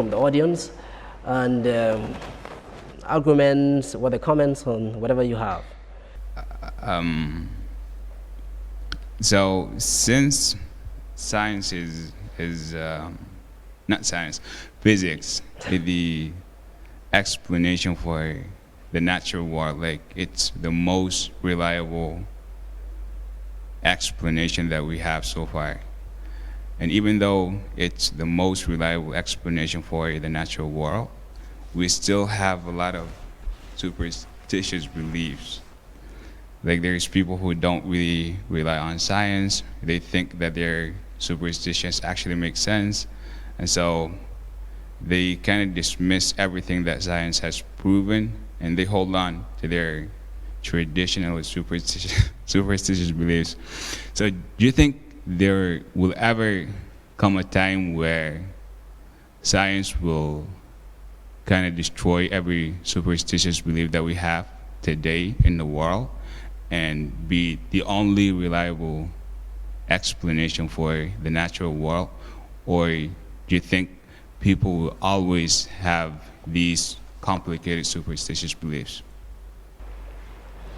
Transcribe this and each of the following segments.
from the audience, and arguments, what the comments on whatever you have. So since science is not science, physics is the explanation for the natural world. Like, it's the most reliable explanation that we have so far. And even though it's the most reliable explanation for the natural world, we still have a lot of superstitious beliefs. Like, there's people who don't really rely on science. They think that their superstitions actually make sense. And so they kind of dismiss everything that science has proven, and they hold on to their traditional superstitious beliefs. So do you think there will ever come a time where science will kind of destroy every superstitious belief that we have today in the world and be the only reliable explanation for the natural world? Or do you think people will always have these complicated superstitious beliefs?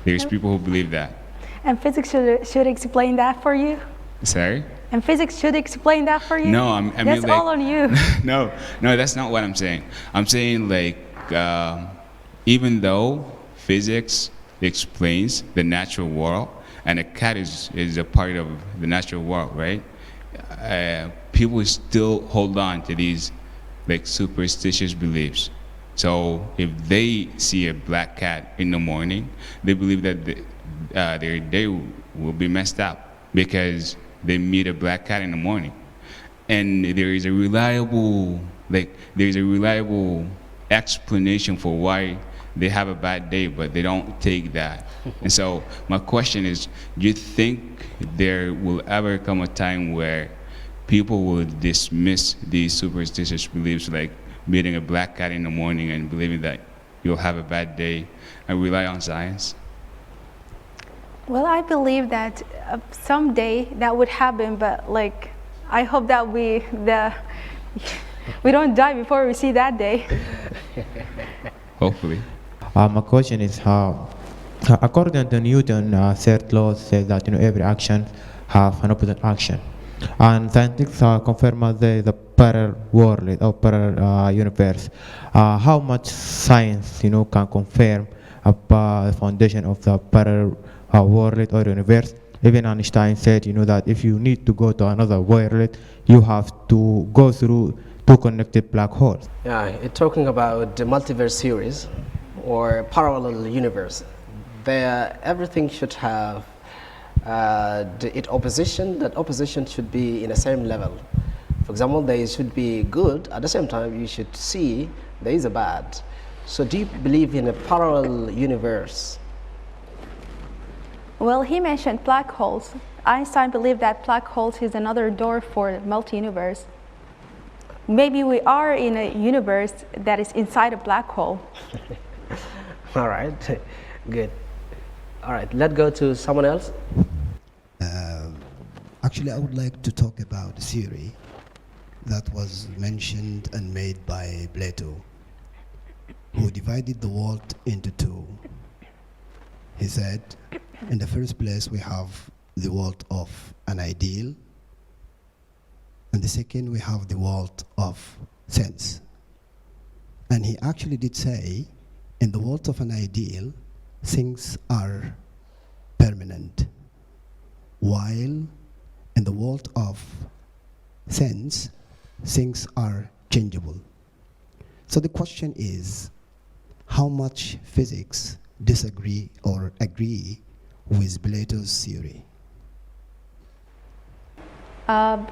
There's people who believe that. And physics should explain that for you? Sorry? And physics should explain that for you? No, I mean, that's like, all on you. no, that's not what I'm saying. I'm saying, like, even though physics explains the natural world, and a cat is a part of the natural world, right? People still hold on to these, like, superstitious beliefs. So if they see a black cat in the morning, they believe that their day will be messed up because they meet a black cat in the morning. And there is a reliable explanation for why they have a bad day, but they don't take that. And so my question is, do you think there will ever come a time where people will dismiss these superstitious beliefs, like meeting a black cat in the morning and believing that you'll have a bad day, and rely on science? Well, I believe that someday that would happen, but like, I hope that we don't die before we see that day. Hopefully. My question is how, according to Newton, third law says that every action have an opposite action, and scientists confirm that there is a parallel world or parallel universe. How much science can confirm the foundation of the parallel world or universe? Even Einstein said that if you need to go to another world, you have to go through two connected black holes. Yeah, it's talking about the multiverse theories or parallel universe. There, everything should have its opposition. That opposition should be in the same level. For example, there should be good. At the same time, you should see there is a bad. So do you believe in a parallel universe? Well, he mentioned black holes. Einstein believed that black holes is another door for multi-universe. Maybe we are in a universe that is inside a black hole. All right, good. All right, let's go to someone else. Actually, I would like to talk about a theory that was mentioned and made by Plato, who divided the world into two. He said, in the first place, we have the world of an ideal, and the second, we have the world of sense. And he actually did say, in the world of an ideal, things are permanent, while in the world of sense, things are changeable. So the question is, how much physics disagree or agree with Plato's theory?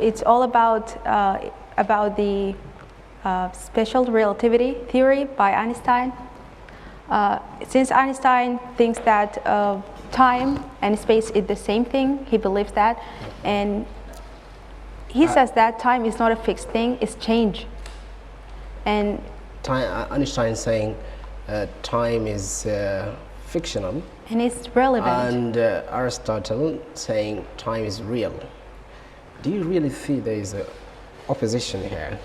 It's all about the special relativity theory by Einstein. Since Einstein thinks that time and space is the same thing, he believes that, and he says that time is not a fixed thing, it's change. And Einstein saying time is fictional, and it's relevant. and Aristotle saying time is real. Do you really see there is an opposition here?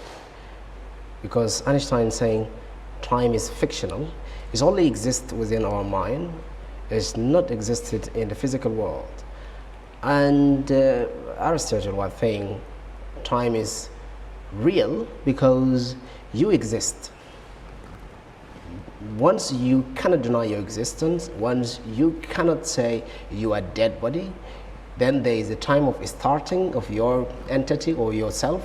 because Einstein saying time is fictional. It only exists within our mind. It's not existed in the physical world. And Aristotle was saying time is real because you exist. Once you cannot deny your existence, once you cannot say you are dead body, then there is a time of starting of your entity or yourself,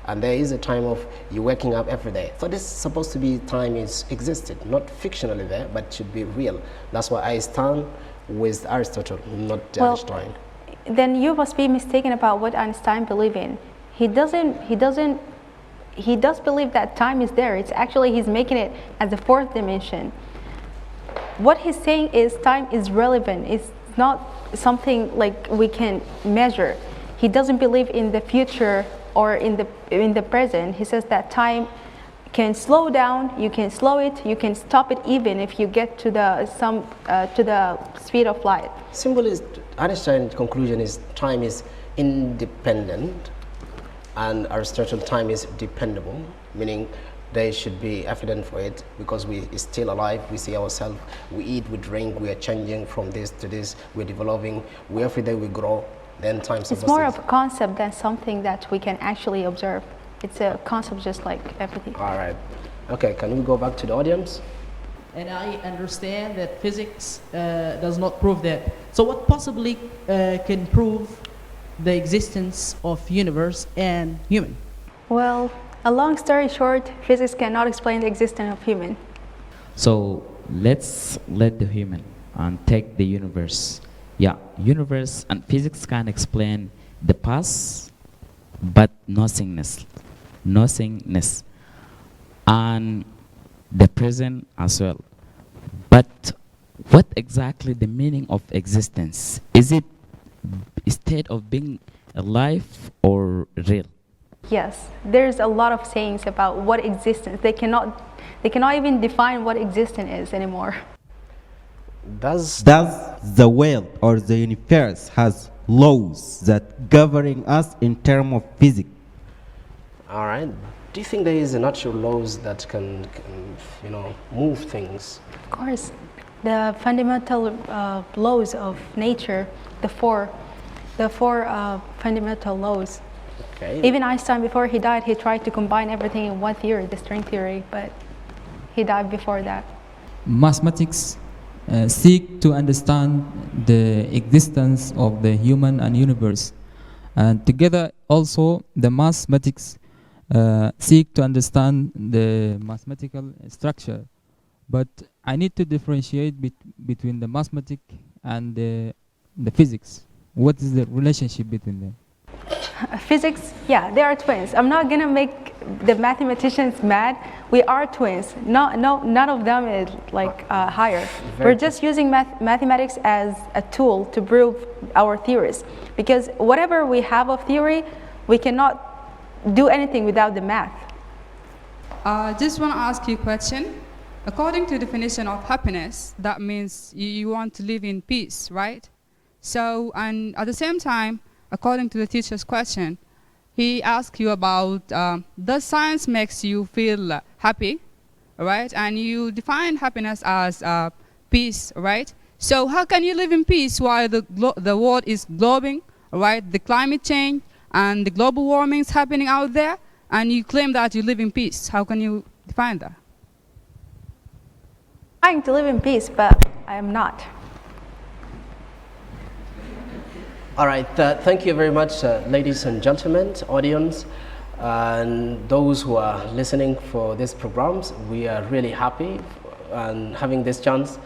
and there is a time of you waking up every day. So this is supposed to be time is existed, not fictionally there, but should be real. That's why I stand with Aristotle, not Einstein. Then you must be mistaken about what Einstein believed in. He does believe that time is there. It's actually, he's making it as a fourth dimension. What he's saying is time is relevant. It's not something like we can measure. He doesn't believe in the future or in the present. He says that time can slow down, you can slow it, you can stop it even if you get to the speed of light. Simple is Einstein's conclusion is time is independent, and Aristotle time is dependable, meaning there should be evidence for it because we are still alive, we see ourselves, we eat, we drink, we are changing from this to this, we're developing, every day we grow, then time is It's more of a concept than something that we can actually observe. It's a concept just like everything. All right. Okay, can we go back to the audience? And I understand that physics does not prove that. So what possibly can prove the existence of universe and human? Well, a long story short, physics cannot explain the existence of human. So let's let the human and take the universe. Yeah, universe and physics can explain the past, but nothingness, and the present as well. But what exactly the meaning of existence? Is it a state of being alive or real? Yes, there's a lot of sayings about what existence. They cannot even define what existence is anymore. Does the world or the universe has laws that governing us in terms of physics? all right. Do you think there is a natural laws that can move things? Of course, the fundamental laws of nature, the four fundamental laws. Okay. Even Einstein, before he died, he tried to combine everything in one theory, the string theory, but he died before that. Mathematics seek to understand the existence of the human and universe, and together also the mathematics seek to understand the mathematical structure. But I need to differentiate between the mathematics and the physics. What is the relationship between them? Physics, yeah, they are twins. I'm not gonna make the mathematicians mad. We are twins. None of them is like higher. We're just using mathematics as a tool to prove our theories. Because whatever we have of theory, we cannot do anything without the math. Just want to ask you a question. According to the definition of happiness, that means you want to live in peace, right? So, and at the same time, according to the teacher's question, he asked you about does science makes you feel happy, right? And you define happiness as peace, right? So how can you live in peace while the world is globing, right? The climate change and the global warming is happening out there, and you claim that you live in peace? How can you define that? I'm trying to live in peace, but I am not. All right, thank you very much, ladies and gentlemen, audience, and those who are listening for these programs. We are really happy and having this chance.